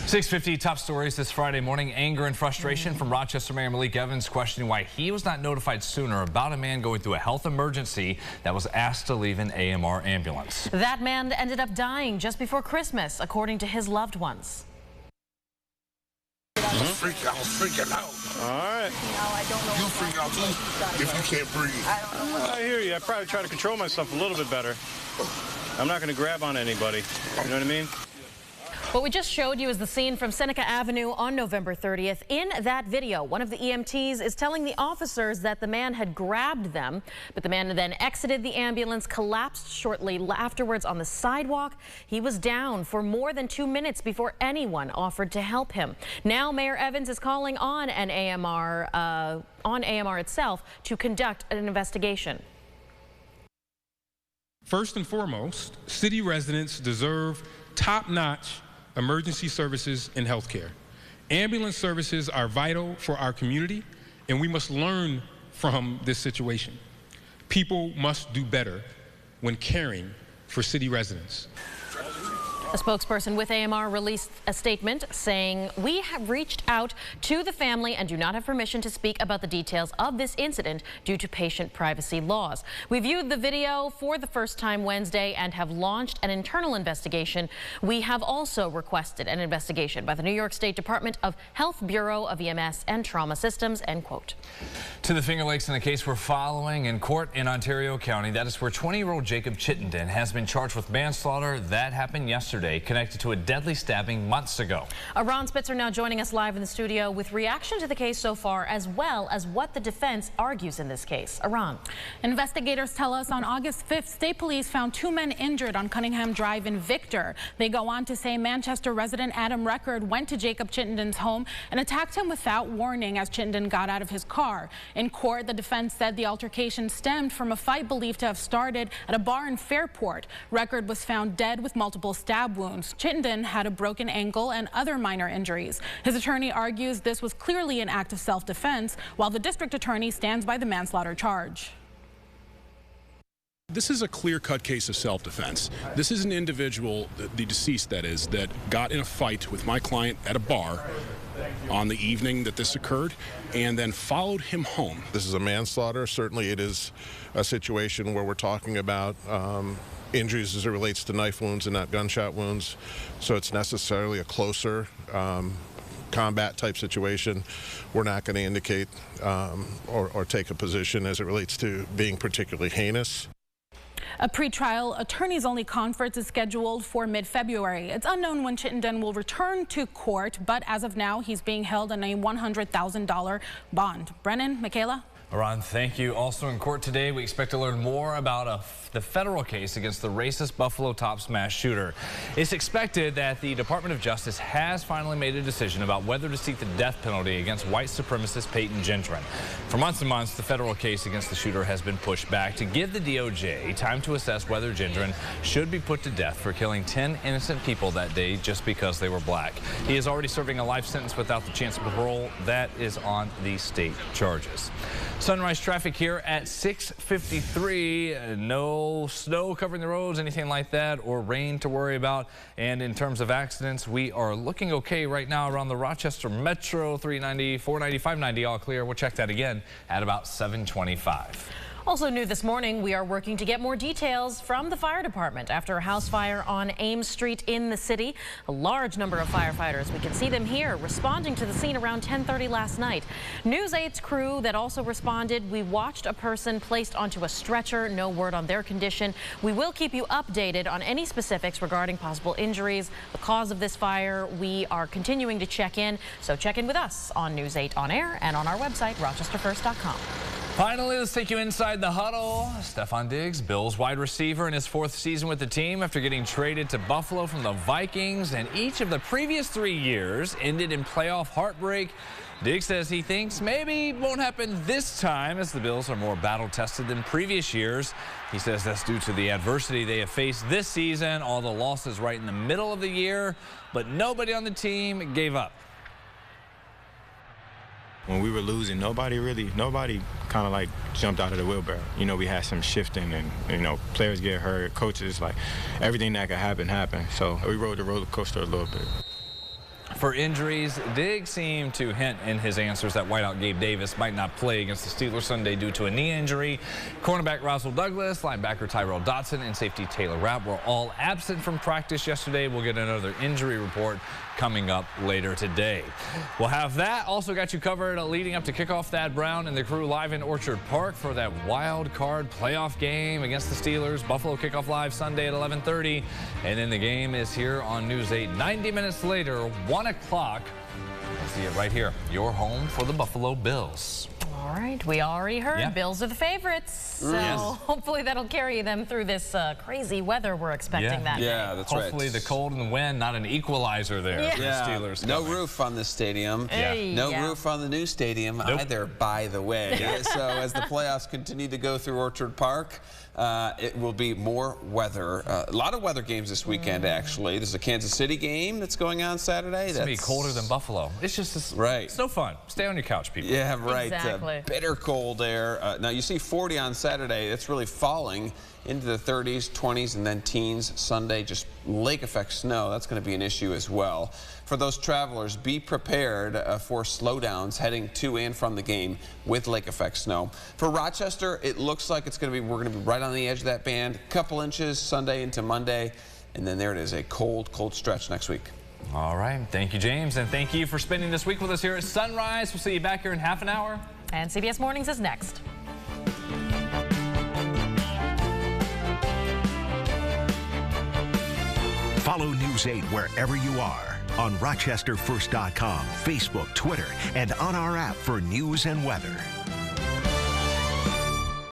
6:50 top stories this Friday morning. Anger and frustration from Rochester Mayor Malik Evans questioning why he was not notified sooner about a man going through a health emergency that was asked to leave an AMR ambulance. That man ended up dying just before Christmas, according to his loved ones. I was freaking out. All right. You freak out too if you can't breathe. I hear you. I probably try to control myself a little bit better. I'm not going to grab on anybody. You know what I mean? What we just showed you is the scene from Seneca Avenue on November 30th. In that video, one of the EMTs is telling the officers that the man had grabbed them, but the man then exited the ambulance, collapsed shortly afterwards on the sidewalk. He was down for more than 2 minutes before anyone offered to help him. Now Mayor Evans is calling on an AMR itself to conduct an investigation. First and foremost, city residents deserve top-notch emergency services and health care. Ambulance services are vital for our community, and we must learn from this situation. People must do better when caring for city residents. A spokesperson with AMR released a statement saying, "We have reached out to the family and do not have permission to speak about the details of this incident due to patient privacy laws. We viewed the video for the first time Wednesday and have launched an internal investigation. We have also requested an investigation by the New York State Department of Health Bureau of EMS and Trauma Systems," end quote. To the Finger Lakes in the case we're following in court in Ontario County. That is where 20-year-old Jacob Chittenden has been charged with manslaughter. That happened yesterday, connected to a deadly stabbing months ago. Ron Spitzer now joining us live in the studio with reaction to the case so far, as well as what the defense argues in this case. Ron. Investigators tell us on August 5th, state police found 2 men injured on Cunningham Drive in Victor. They go on to say Manchester resident Adam Record went to Jacob Chittenden's home and attacked him without warning as Chittenden got out of his car. In court, the defense said the altercation stemmed from a fight believed to have started at a bar in Fairport. Record was found dead with multiple stab wounds. Chittenden had a broken ankle and other minor injuries. His attorney argues this was clearly an act of self-defense, while the district attorney stands by the manslaughter charge. This is a clear-cut case of self-defense. This is an individual, the deceased that is, that got in a fight with my client at a bar on the evening that this occurred and then followed him home. This is a manslaughter. Certainly it is a situation where we're talking about injuries as it relates to knife wounds and not gunshot wounds. So it's necessarily a closer combat type situation. We're not going to indicate or take a position as it relates to being particularly heinous. A pretrial attorneys-only conference is scheduled for mid-February. It's unknown when Chittenden will return to court, but as of now, he's being held on a $100,000 bond. Brennan, Michaela? Ron, thank you. Also in court today, we expect to learn more about the federal case against the racist Buffalo Tops mass shooter. It's expected that the Department of Justice has finally made a decision about whether to seek the death penalty against white supremacist Peyton Gendron. For months and months, the federal case against the shooter has been pushed back to give the DOJ time to assess whether Gendron should be put to death for killing 10 innocent people that day just because they were black. He is already serving a life sentence without the chance of parole. That is on the state charges. Sunrise traffic here at 6:53. No snow covering the roads, anything like that, or rain to worry about. And in terms of accidents, we are looking okay right now around the Rochester Metro. 390, 490, 590 all clear. We'll check that again at about 7:25. Also new this morning, we are working to get more details from the fire department after a house fire on Ames Street in the city. A large number of firefighters, we can see them here, responding to the scene around 10:30 last night. News 8's crew that also responded, we watched a person placed onto a stretcher. No word on their condition. We will keep you updated on any specifics regarding possible injuries. The cause of this fire, we are continuing to check in. So check in with us on News 8 on air and on our website, rochesterfirst.com. Finally, let's take you inside the huddle. Stefan Diggs, Bills wide receiver, in his 4th season with the team after getting traded to Buffalo from the Vikings, and each of the previous 3 years ended in playoff heartbreak. Diggs says he thinks maybe it won't happen this time, as the Bills are more battle-tested than previous years. He says that's due to the adversity they have faced this season, all the losses right in the middle of the year, but nobody on the team gave up. When we were losing, nobody kind of like jumped out of the wheelbarrow. You know, we had some shifting and, you know, players get hurt, coaches, like everything that could happen happened. So we rode the roller coaster a little bit. For injuries, Diggs seemed to hint in his answers that wideout Gabe Davis might not play against the Steelers Sunday due to a knee injury. Cornerback Russell Douglas, linebacker Tyrell Dotson, and safety Taylor Rapp were all absent from practice yesterday. We'll get another injury report coming up later today. We'll have that. Also got you covered leading up to kickoff. Thad Brown and the crew live in Orchard Park for that wild card playoff game against the Steelers. Buffalo kickoff live Sunday at 11:30. And then the game is here on News 8 90 minutes later, 1 o'clock. You'll see it right here. Your home for the Buffalo Bills. All right, we already heard Bills are the favorites, so hopefully that'll carry them through this crazy weather we're expecting that day. Yeah, that's right. Hopefully the cold and the wind, not an equalizer there for the Steelers. No roof on this stadium. No roof on the new stadium either, by the way. So as the playoffs continue to go through Orchard Park, it will be more weather. A lot of weather games this weekend, actually. There's a Kansas City game that's going on Saturday. It's going to be colder than Buffalo. It's just it's no fun. Stay on your couch, people. Yeah, right. Exactly. Bitter cold air. Now, you see 40 on Saturday. It's really falling into the 30s, 20s, and then teens. Sunday, just lake effect snow. That's going to be an issue as well. For those travelers, be prepared for slowdowns heading to and from the game with lake effect snow. For Rochester, it looks like we're going to be right on the edge of that band. A couple inches Sunday into Monday, and then there it is, a cold, cold stretch next week. All right. Thank you, James, and thank you for spending this week with us here at Sunrise. We'll see you back here in half an hour. And CBS Mornings is next. Follow News 8 wherever you are on RochesterFirst.com, Facebook, Twitter, and on our app for news and weather.